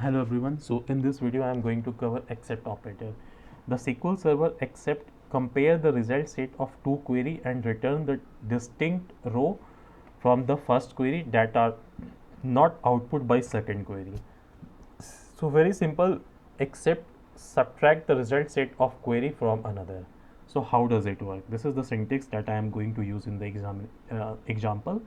Hello everyone. So in this video I am going to cover accept operator. The SQL Server accept compare the result set of two query and return the distinct row from the first query that are not output by second query. So very simple, accept subtract the result set of query from another. So how does it work? This is the syntax that I am going to use in the example,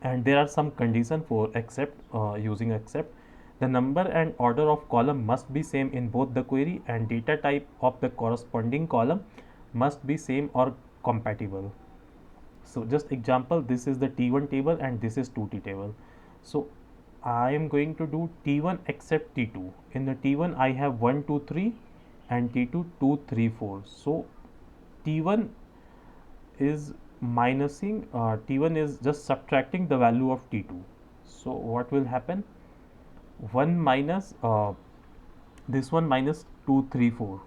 and there are some condition for accept. Using accept, the number and order of column must be same in both the query, and data type of the corresponding column must be same or compatible. So just example, this is the T1 table and this is 2T table. So I am going to do T1 accept T2. In the T1 I have 1 2 3 and T2 2 3 4. So T1 is minusing, T1 is just subtracting the value of T2. So what will happen? 1 minus this one minus 2 3 4.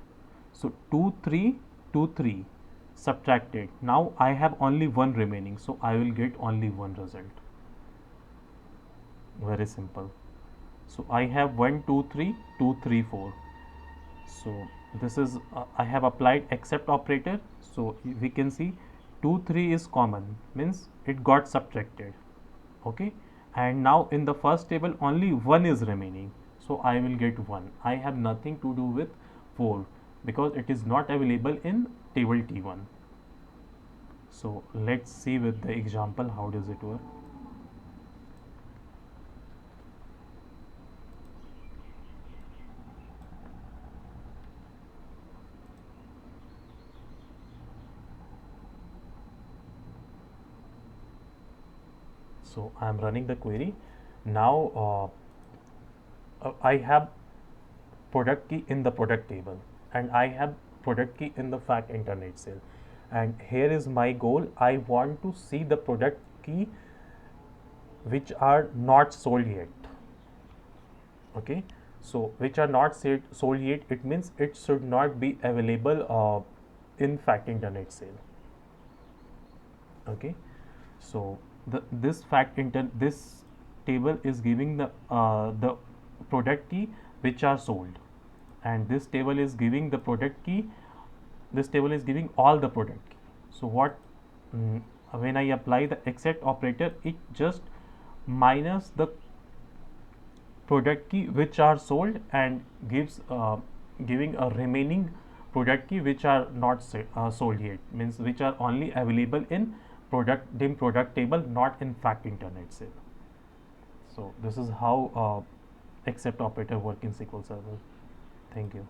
So 2 3 2 3 subtracted. Now I have only one remaining, so I will get only one result. Very simple. So I have 1 2 3 2 3 4. So this is I have applied accept operator. So we can see 2 3 is common, means it got subtracted. Okay, and now in the first table only 1 is remaining, so I will get 1. I have nothing to do with 4 because it is not available in table T1. So let's see with the example how does it work. So I am running the query now. I have product key in the product table and I have product key in the fact internet sale, and here is my goal. I want to see the product key which are not sold yet. Okay, so which are not sold yet, it means it should not be available in fact internet sale. Okay, so this table is giving the product key which are sold, and this table is giving the product key, this table is giving all the product key. So what, when I apply the accept operator, it just minus the product key which are sold and gives giving a remaining product key which are not sold yet, means which are only available in product table, not in fact internet sale. So this is how accept operator work in SQL Server. Thank you.